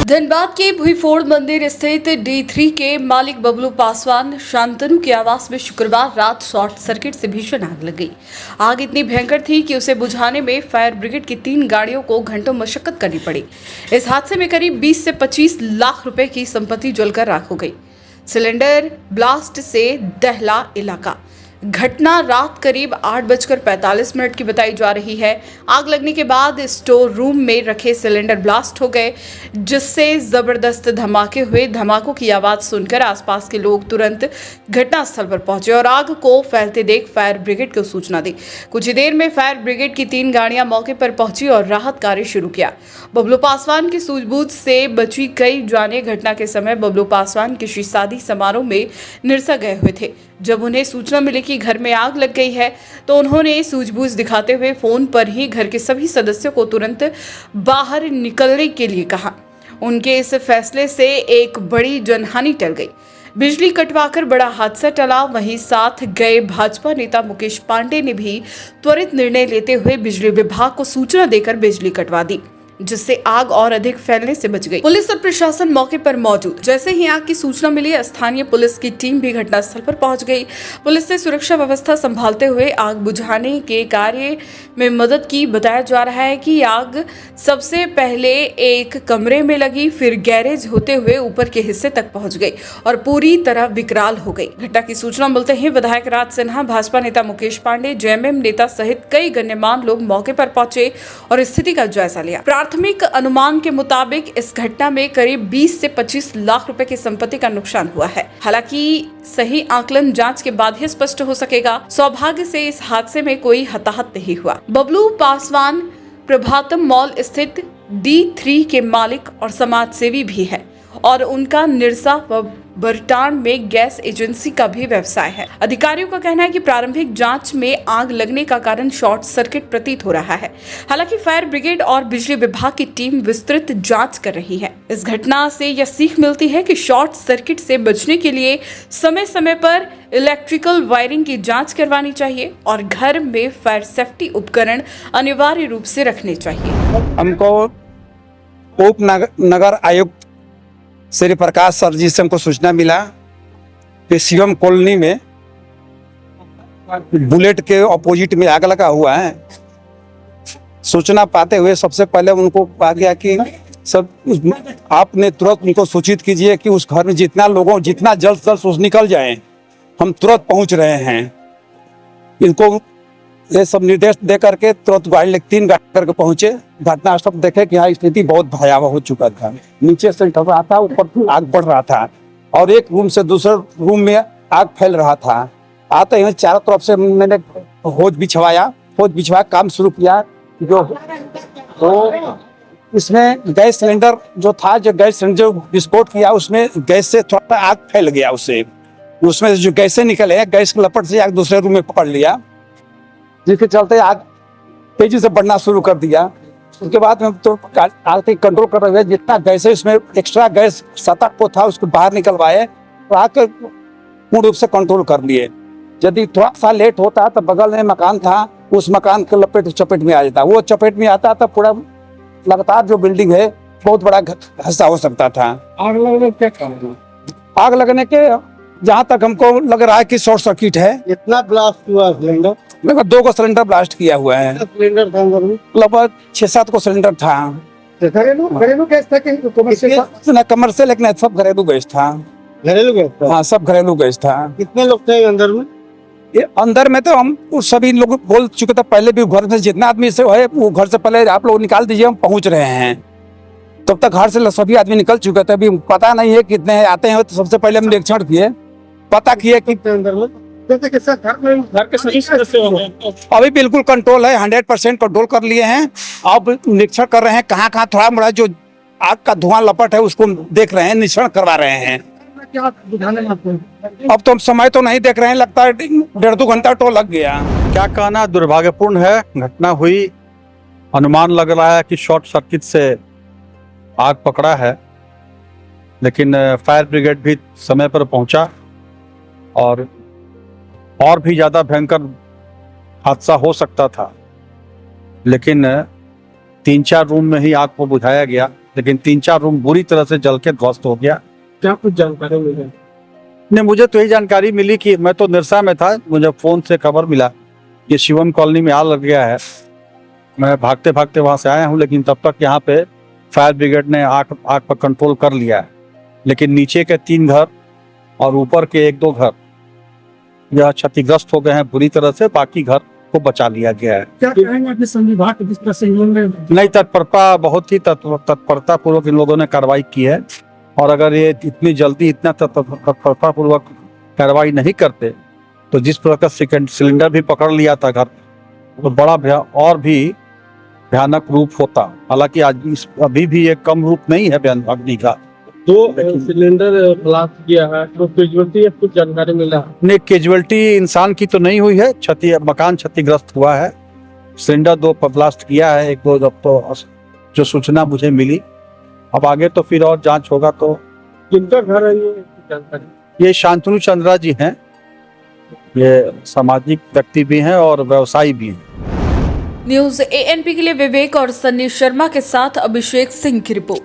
धनबाद के भुईफोड़ मंदिर स्थित D3 के मालिक बबलू पासवान शांतनु के आवास में शुक्रवार रात शॉर्ट सर्किट से भीषण आग लग गई। आग इतनी भयंकर थी कि उसे बुझाने में फायर ब्रिगेड की 3 गाड़ियों को घंटों मशक्कत करनी पड़ी। इस हादसे में करीब 20 से 25 लाख रुपए की संपत्ति जलकर राख हो गई। सिलेंडर ब्लास्ट से दहला इलाका। घटना रात करीब 8:45 की बताई जा रही है। आग लगने के बाद स्टोर रूम में रखे सिलेंडर ब्लास्ट हो गए, जिससे जबरदस्त धमाके हुए। धमाकों की आवाज सुनकर आसपास के लोग तुरंत घटनास्थल पर पहुंचे और आग को फैलते देख फायर ब्रिगेड को सूचना दी। कुछ ही देर में फायर ब्रिगेड की 3 गाड़ियां मौके पर पहुंची और राहत कार्य शुरू किया। बबलू पासवान की सूझबूझ से बची कई जाने। घटना के समय बबलू पासवान किसी शादी समारोह में निरसा गए हुए थे। जब उन्हें सूचना मिली कि घर में आग लग गई है तो उन्होंने सूझबूझ दिखाते हुए फोन पर ही घर के सभी सदस्यों को तुरंत बाहर निकलने के लिए कहा। उनके इस फैसले से एक बड़ी जनहानि टल गई। बिजली कटवाकर बड़ा हादसा टला। वहीं साथ गए भाजपा नेता मुकेश पांडे ने भी त्वरित निर्णय लेते हुए बिजली विभाग को सूचना देकर बिजली कटवा दी, जिससे आग और अधिक फैलने से बच गई। पुलिस और प्रशासन मौके पर मौजूद। जैसे ही आग की सूचना मिली, स्थानीय पुलिस की टीम भी घटनास्थल पर पहुंच गई। पुलिस ने सुरक्षा व्यवस्था संभालते हुए आग बुझाने के कार्य में मदद की। बताया जा रहा है कि आग सबसे पहले एक कमरे में लगी, फिर गैरेज होते हुए ऊपर के हिस्से तक पहुंच गई और पूरी तरह विकराल हो गई। घटना की सूचना मिलते ही विधायक राज सिन्हा, भाजपा नेता मुकेश पांडे, जेएमएम नेता सहित कई गणमान्य लोग मौके पर पहुंचे और स्थिति का जायजा लिया। प्राथमिक अनुमान के मुताबिक इस घटना में करीब 20 से 25 लाख रुपए की संपत्ति का नुकसान हुआ है। हालांकि सही आकलन जांच के बाद ही स्पष्ट हो सकेगा। सौभाग्य से इस हादसे में कोई हताहत नहीं हुआ। बबलू पासवान प्रभातम मॉल स्थित D3 के मालिक और समाज सेवी भी है और उनका निरसा व बरटान में गैस एजेंसी का भी व्यवसाय है। अधिकारियों का कहना है कि प्रारंभिक जांच में आग लगने का कारण शॉर्ट सर्किट प्रतीत हो रहा है। हालांकि फायर ब्रिगेड और बिजली विभाग की टीम विस्तृत जांच कर रही है। इस घटना से यह सीख मिलती है कि शॉर्ट सर्किट से बचने के लिए समय समय पर इलेक्ट्रिकल वायरिंग की जांच करवानी चाहिए और घर में फायर सेफ्टी उपकरण अनिवार्य रूप से रखने चाहिए। हमको उप नगर आयुक्त श्री प्रकाश सर जी से हमको सूचना मिला कि शिवम कॉलोनी में बुलेट के ऑपोजिट में आग लगा हुआ है। सूचना पाते हुए सबसे पहले उनको कहा गया कि सब आपने तुरंत उनको सूचित कीजिए कि उस घर में जितना जल्द से जल्द निकल जाए। हम तुरंत पहुंच रहे हैं। इनको ये सब निर्देश दे करके तुरंत गाड़ी 3 गाड़ी करके पहुंचे। घटनास्थल देखे कि यहाँ स्थिति बहुत भयावह हो चुका था। नीचे से ढल रहा था, ऊपर आग बढ़ रहा था और एक रूम से दूसरे रूम में आग फैल रहा था। आते ही चारों तरफ से मैंने होज बिछवाया काम शुरू किया। जो इसमें गैस सिलेंडर जो गैस सिलेंडर जो विस्फोट किया, उसमें गैस से थोड़ा आग फैल गया। उसमें जो गैसें निकले, गैस की लपट से आग दूसरे रूम में पकड़ लिया, जिसके चलते आग तेजी से बढ़ना शुरू कर दिया। उसके बाद में तो आग कंट्रोल कर रहे हैं। जितना गैस है उसमें एक्स्ट्रा गैस सतह को था, उसको बाहर निकलवाए तो आग पूर्ण रूप से कंट्रोल कर लिए। यदि थोड़ा सा लेट होता तो बगल में मकान था, उस मकान के चपेट में आ जाता। वो चपेट में आता तो पूरा लगातार जो बिल्डिंग है बहुत बड़ा हादसा हो सकता था। आग लगने के जहाँ तक हमको लग रहा है कि शॉर्ट सर्किट है। इतना ब्लास्ट हुआ सिलेंडर? मेरे 2 को सिलेंडर ब्लास्ट किया हुआ है। सिलेंडर था अंदर में? लगभग 6-7 को सिलेंडर था। घरेलू गैस था कि कमर्शियल? लेकिन सब घरेलू गैस था। घरेलू गैस था? हाँ, सब घरेलू गैस था। कितने लोग थे अंदर में? अंदर में तो हम सभी लोग बोल चुके थे पहले भी। घर से जितना आदमी से है वो घर से पहले आप लोग निकाल दीजिए, हम पहुंच रहे हैं। तब तक घर से सभी आदमी निकल चुके थे। अभी पता नहीं है कितने आते हैं। तो सबसे पहले हम निरीक्षण किए, पता किए कि अंदर में घर के सभी सदस्य होंगे। अभी बिल्कुल कंट्रोल है, 100% कंट्रोल कर लिए हैं। अब निरीक्षण कर रहे हैं कहाँ थोड़ा मोड़ा जो आग का धुआं लपट है उसको देख रहे हैं, निरीक्षण करवा रहे हैं। क्या बुझाने में आपको? अब तो हम समय तो नहीं देख रहे हैं, लगता है 1.5-2 घंटा तो लग गया। क्या कहना, दुर्भाग्यपूर्ण है घटना हुई। अनुमान लग रहा है कि शॉर्ट सर्किट से आग पकड़ा है, लेकिन फायर ब्रिगेड भी समय पर पहुंचा और भी ज्यादा भयंकर हादसा हो सकता था, लेकिन 3-4 रूम में ही आग को बुझाया गया। लेकिन 3-4 रूम बुरी तरह से जल के ध्वस्त हो गया। क्या कुछ जानकारी मिली? नहीं, मुझे तो यही जानकारी मिली कि मैं तो निरसा में था, मुझे फोन से खबर मिला कि शिवम कॉलोनी में आग लग गया है। मैं भागते भागते वहां से आया हूं, लेकिन तब तक यहाँ पे फायर ब्रिगेड ने आग पर कंट्रोल कर लिया है। लेकिन नीचे के 3 घर और ऊपर के 1-2 घर यह क्षतिग्रस्त हो गए हैं बुरी तरह से, बाकी घर को बचा लिया गया है। क्या कहेंगे अपने संविभाग जिस तरह से इन्होंने नहीं, तत्परता बहुत ही तत्परता पूर्वक इन लोगों ने कार्रवाई की है, और अगर ये इतनी जल्दी इतना तत्परता पूर्वक कार्रवाई नहीं करते तो जिस प्रकार सेकंड सिलेंडर भी पकड़ लिया था घर, तो बड़ा और भी भयानक रूप होता। हालांकि आज अभी भी ये कम रूप नहीं है अग्नि का। 2 सिलेंडर ब्लास्ट किया है, तो कैजुअलिटी या कुछ जानकारी मिला? नहीं, कैजुअलिटी इंसान की तो नहीं हुई है, मकान क्षतिग्रस्त हुआ है। सिलेंडर 2 पर ब्लास्ट किया है, 1-2 जब तो जो सूचना मुझे मिली। अब आगे तो फिर और जांच होगा। तो किनका घर है ये जानकारी? ये शांतनु चंद्रा जी हैं, ये सामाजिक व्यक्ति भी हैं और व्यवसायी भी हैं। न्यूज एएनपी के लिए विवेक और सन्नी शर्मा के साथ अभिषेक सिंह की रिपोर्ट।